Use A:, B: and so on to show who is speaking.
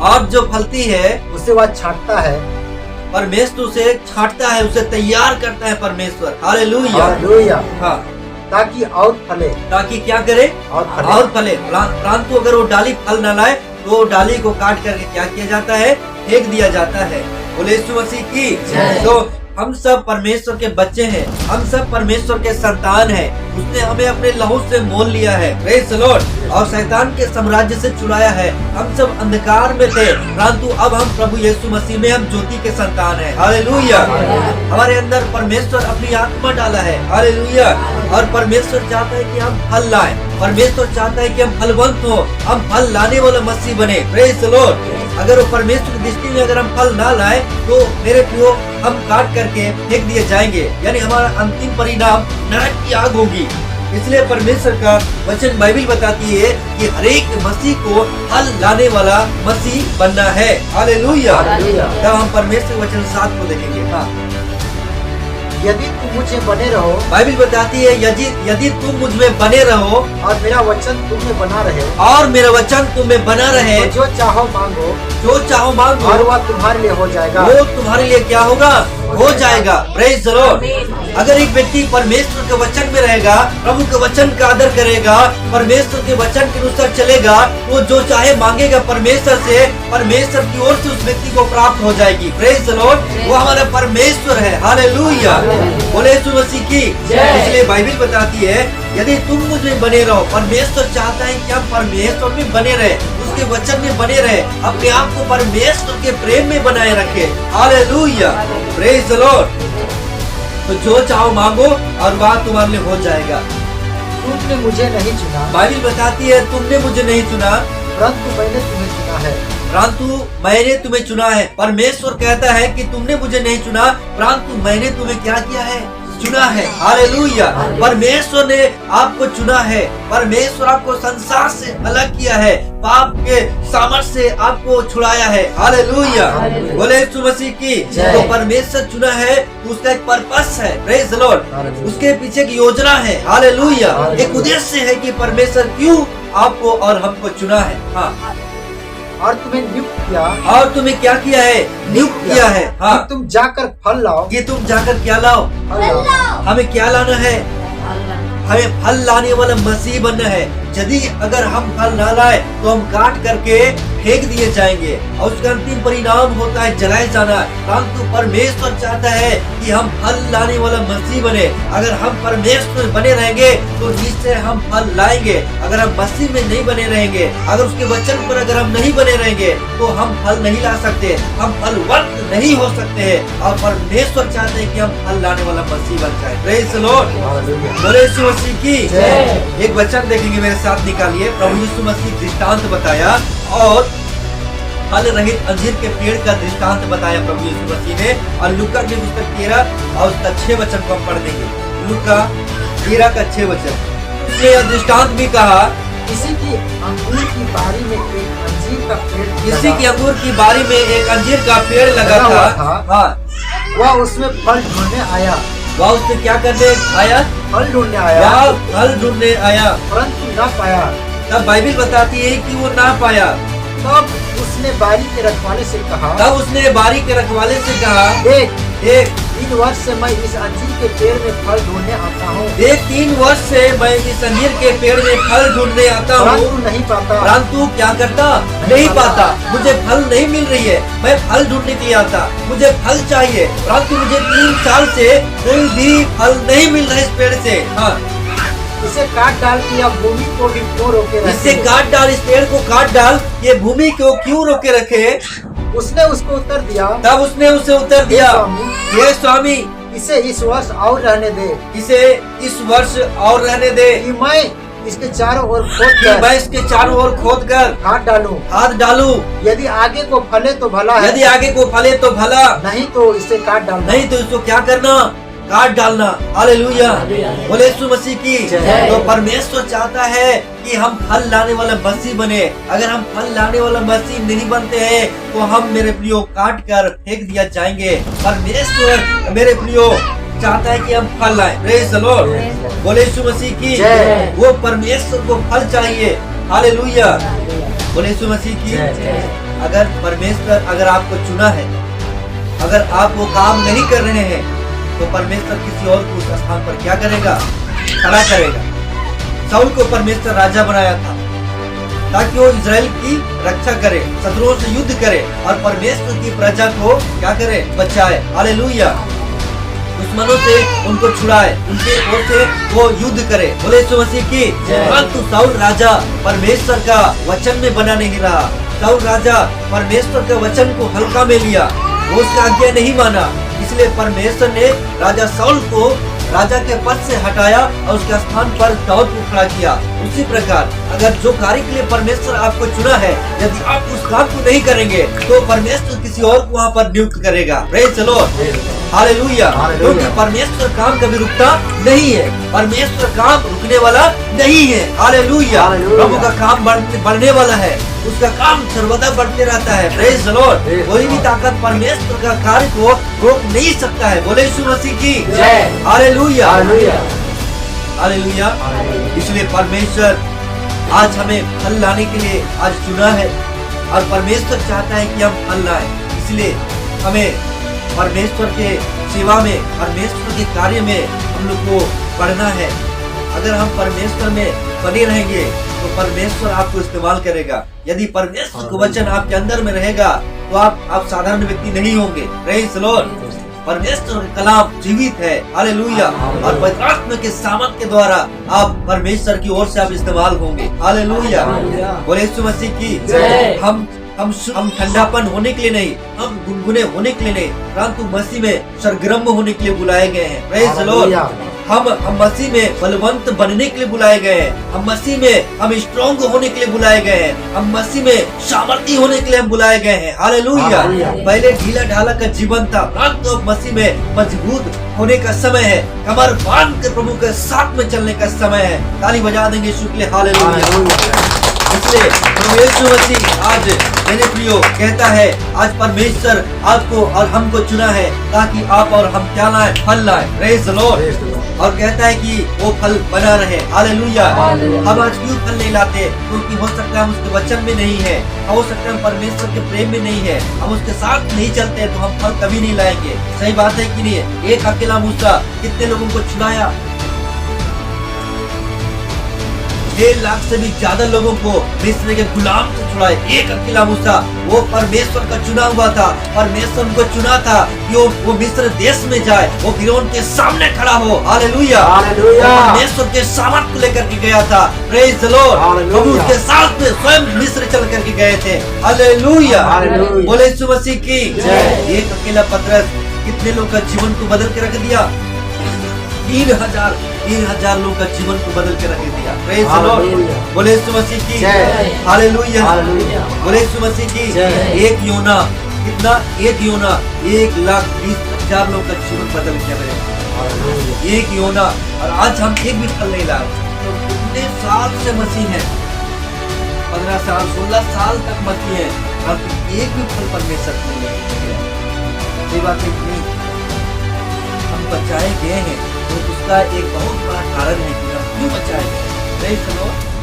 A: और जो फलती है
B: उसे वह छांटता है।
A: परमेश्वर उसे छांटता है, उसे तैयार करता है परमेश्वर। हालेलुया।
B: हालेलुया।
A: हाँ,
B: ताकि और फले।
A: ताकि क्या करे? और फले। परंतु अगर वो डाली फल न लाए तो डाली को काट करके क्या किया जाता है? फेंक दिया जाता है। बोले यीशु मसीह की जय। तो हम सब परमेश्वर के बच्चे हैं, हम सब परमेश्वर के संतान हैं। उसने हमें अपने लहू से मोल लिया है, प्रेज़ द लॉर्ड, और शैतान के साम्राज्य से छुड़ाया है। हम सब अंधकार में थे, परंतु अब हम प्रभु यीशु मसीह में हम ज्योति के संतान हैं। हालेलुया। हमारे अंदर परमेश्वर अपनी आत्मा डाला है। हालेलुया। और परमेश्वर चाहता है कि हम फल लाएं। परमेश्वर चाहता है कि हम फलवंत हो, हम फल लाने वाला मसीह बने, प्रेज़ द लॉर्ड। अगर वो परमेश्वर की दृष्टि में अगर हम फल ना लाए तो मेरे प्रियो हम काट करके फेंक दिए जाएंगे, यानी हमारा अंतिम परिणाम नरक की आग होगी। इसलिए परमेश्वर का वचन बाइबल बताती है कि हर एक मसीह को फल लाने वाला मसीह बनना है। हालेलुया। तब हम परमेश्वर वचन 7 को देखेंगे। हाँ,
B: यदि तुम मुझे बने रहो,
A: बाइबल बताती है यदि तुम मुझ में बने रहो
B: और मेरा वचन तुम में बना रहे,
A: और मेरा वचन तुम में बना रहे,
B: तो जो चाहो मांगो,
A: जो चाहो मांगो,
B: और वह तुम्हारे लिए हो जाएगा।
A: वो तुम्हारे लिए क्या होगा? हो जाएगा। Praise the Lord. अगर एक व्यक्ति परमेश्वर के वचन में रहेगा, प्रभु के वचन का आदर करेगा, परमेश्वर के वचन के अनुसार चलेगा, वो जो चाहे मांगेगा परमेश्वर से, परमेश्वर की ओर से उस व्यक्ति को प्राप्त हो जाएगी। Praise the Lord. वो हमारा परमेश्वर है। हालेलुया। बोले यीशु मसीह की जय। इसलिए बाइबल बताती है यदि तुम मुझ में बने रहो, परमेश्वर चाहता है कि हम परमेश्वर में बने रहे, उसके वचन में बने रहे, अपने आप को परमेश्वर के प्रेम में बनाए रखे। हालेलुया। Praise the Lord. तो जो चाहो मांगो और वह तुम्हारे लिए हो जाएगा।
B: तुमने मुझे नहीं चुना,
A: बाइबल बताती है तुमने मुझे नहीं चुना,
B: परंतु मैंने तुम्हें चुना है।
A: परंतु मैंने तुम्हें चुना है। परमेश्वर कहता है कि तुमने मुझे नहीं चुना, परंतु मैंने तुम्हें क्या किया है? चुना है। हालेलुया। परमेश्वर ने आपको चुना है। परमेश्वर आपको संसार से अलग किया है, पाप के सामर्थ से आपको छुड़ाया है। हालेलुया। बोले यीशु मसीह की। तो परमेश्वर चुना है, उसका एक पर्पस है, प्रेज़ द लॉर्ड। उसके पीछे एक योजना है। हालेलुया। एक उद्देश्य है कि परमेश्वर क्यों आपको और हमको चुना है। हाँ,
B: और तुम्हें नियुक्त किया,
A: और तुम्हें क्या किया है? नियुक्त किया है। हाँ,
B: कि तुम जाकर फल लाओ।
A: कि तुम जाकर क्या लाओ? हमें क्या लाना है? हमें फल लाने वाला मसीह बनना है। यदि अगर हम फल ना लाए तो हम काट करके फेंक दिए जाएंगे और उसका अंतिम परिणाम होता है जलाए जाना। परंतु परमेश्वर चाहता है कि हम फल लाने वाला मसीह बने। अगर हम परमेश्वर बने रहेंगे तो निश्चय हम फल लाएंगे। अगर हम मसीह में नहीं बने रहेंगे, अगर उसके वचन पर अगर हम नहीं बने रहेंगे तो हम फल नहीं ला सकते, हम फलवंत नहीं हो सकते हैं। और परमेश्वर चाहते हैं कि हम फल लाने वाला मसीह बन जाए। Praise the Lord. बोले यीशु मसीह की जय। एक वचन देखेंगे, मेरे साथ निकालिए। प्रभु यीशु मसीह दृष्टांत बताया और फल रहित अंजीर के पेड़ का दृष्टांत बताया प्रभु यीशु मसीह ने। और लूका की पुस्तक 13 और उसका 6 वचन को हम पढ़ देंगे। लूका 13 का 6 वचन। उसने यह दृष्टांत भी कहा,
B: किसी की अंगूर की बारी में एक अंजीर का पेड़,
A: किसी की अंगूर की बारी में एक अंजीर का पेड़ लगा था। हाँ,
B: वह उसमें फल ढूंढने आया।
A: वह उसने क्या करने आया?
B: फल ढूंढने आया।
A: फल ढूंढने आया,
B: परंतु न पाया।
A: तब बाइबल बताती है कि वो ना पाया।
B: तब उसने बारी के रखवाले से कहा, देख 3 वर्ष से मैं इस अंजीर के पेड़ में फल ढूंढने आता हूँ।
A: देख 3 वर्ष से मैं इस अंजीर के पेड़ में फल ढूंढने आता हूँ,
B: परंतु नहीं पाता।
A: परंतु क्या करता? नहीं पाता। मुझे फल नहीं मिल रही है, मैं फल ढूंढने के लिए आता, मुझे फल चाहिए, परंतु मुझे 3 साल से कोई भी फल नहीं मिल रहा इस पेड़ से। हाँ,
B: इसे काट डाल कि यह भूमि को भी क्यों रोके रखे?
A: इसे काट डाल, इस पेड़ को काट डाल, ये भूमि को क्यों रोके रखे?
B: उसने उसको उत्तर दिया,
A: तब उसने उसे उत्तर दिया, हे स्वामी,
B: इसे इस वर्ष और रहने दे,
A: इसे इस वर्ष और रहने दे,
B: कि मैं इसके चारों ओर खोद कर खाद डालूं। यदि आगे को फले तो भला है,
A: यदि आगे को फले तो भला,
B: नहीं तो इसे काट डालना।
A: नहीं तो इसको क्या करना? काट डालना। हालेलुया। बोले यीशु मसीह की। तो परमेश्वर चाहता है कि हम फल लाने वाला मसीह बने। अगर हम फल लाने वाला मसीह नहीं बनते हैं तो हम मेरे प्रियो काट कर फेंक दिया जाएंगे। परमेश्वर मेरे प्रियो चाहता है कि हम फल लाएं। Praise the Lord. बोले यीशु मसीह की। वो परमेश्वर को फल चाहिए। हालेलुया। बोले यीशु मसीह की। अगर परमेश्वर अगर आपको चुना है, अगर आप वो काम नहीं कर रहे हैं, तो परमेश्वर किसी और को उस स्थान पर क्या करेगा? खड़ा करेगा। शाऊल को परमेश्वर राजा बनाया था ताकि वो इजराइल की रक्षा करे, शत्रुओं से युद्ध करे और परमेश्वर की प्रजा को क्या करे? बचाए। हालेलुया। दुश्मनों से उनको छुड़ाए, उनके ओर से वो युद्ध करे। बोले यीशु मसीह की। परंतु शाऊल राजा परमेश्वर का वचन में बना नहीं रहा। शाऊल राजा परमेश्वर के वचन को हल्का में लिया, वो उसका आज्ञा नहीं माना। इसलिए परमेश्वर ने राजा शाऊल को राजा के पद से हटाया और उसके स्थान पर दाऊद को खड़ा किया। उसी प्रकार अगर जो कार्य के लिए परमेश्वर आपको चुना है, यदि आप उस काम को नहीं करेंगे तो परमेश्वर किसी और को वहाँ पर नियुक्त करेगा। Praise the Lord. हालेलुया। क्योंकि परमेश्वर काम कभी रुकता नहीं है, परमेश्वर काम रुकने वाला नहीं है। हालेलुया। प्रभु का काम बढ़ने वाला है, उसका काम सर्वदा बढ़ते रहता है। Praise the Lord. कोई भी ताकत परमेश्वर का कार्य को रोक नहीं सकता है। बोले यीशु मसीह की जय। हालेलुया। हालेलुया। इसलिए परमेश्वर आज हमें फल लाने के लिए आज चुना है और परमेश्वर चाहता है कि हम फल लाएं। इसलिए हमें परमेश्वर के सेवा में, परमेश्वर के कार्य में हम लोग को बढ़ना है। अगर हम परमेश्वर में बने रहेंगे तो परमेश्वर आपको इस्तेमाल करेगा। यदि परमेश्वर का वचन आपके अंदर में रहेगा तो आप साधारण व्यक्ति नहीं होंगे। Praise the Lord. परमेश्वर का कलाम जीवित है। हालेलुया। और पवित्र आत्मा के सामर्थ के द्वारा आप परमेश्वर की ओर से आप इस्तेमाल होंगे। हालेलुया। बोले यीशु मसीह की जय। हम ठंडापन होने के लिए नहीं, हम गुनगुने होने के लिए नहीं, परंतु मसीह में सरगर्म होने के लिए बुलाए गए हैं। Praise the Lord. हम मसीह में बलवंत बनने के लिए बुलाए गए हैं। हम मसीह में हम स्ट्रॉन्ग होने के लिए बुलाए गए हैं। हम मसीह में सामर्थी होने के लिए हम बुलाए गए हैं। हालेलुया। पहले ढीला ढाला का जीवन था, परंतु अब मसीह में मजबूत होने का समय है। कमर बांध के प्रभु के साथ में चलने का समय है। ताली बजा देंगे यीशु के लिए। हालेलुया। इसलिए प्रभु यीशु मसीह आज मेरे प्रियो कहता है, आज परमेश्वर आपको और हमको चुना है ताकि आप और हम क्या लाएं? फल लाएं। Praise the Lord. और कहता है कि वो फल बना रहे। हालेलुया। हम आज क्यों फल नहीं लाते? क्योंकि हो सकता है हम उसके वचन में नहीं है, हो सकता है हम परमेश्वर के प्रेम में नहीं है, हम उसके साथ नहीं चलते तो हम फल कभी नहीं लाएंगे। सही बात है कि नहीं? एक अकेला मूसा कितने लोगों को छुड़ाया? 1.5 लाख से भी ज्यादा लोगों को मिस्र के गुलाम से छुड़ाए। एक अकेला मूसा, वो परमेश्वर का चुना हुआ था। परमेश्वर उनको चुना था कि वो मिस्र देश में जाए, वो फिरौन के सामने खड़ा हो। हालेलुया। परमेश्वर के सामर्थ को लेकर के गया था। Praise the Lord. प्रभु उसके साथ में स्वयं मिस्र चल करके गए थे। हालेलुया। बोले यीशु मसीह की जय। एक अकेला पतरस कितने लोग का जीवन को बदल के रख दिया? 3,000 लोगों का जीवन को बदल के रख दिया। Praise the Lord. बोले यीशु मसीह की जय। हालेलुया। बोले यीशु मसीह की जय। एक योना कितना? एक योना 1,20,000 लोगों का जीवन बदल के रहे। एक योना। और आज हम एक भी फल नहीं लाए। तो कितने साल से मसीह है? 15 साल 16 साल तक मसीह है, और एक भी फल परमेश्वर को नहीं। सही बात है कि नहीं? हम बचाए गए हैं तो उसका एक बहुत बड़ा कारण है कि हम क्यों बचाए गए।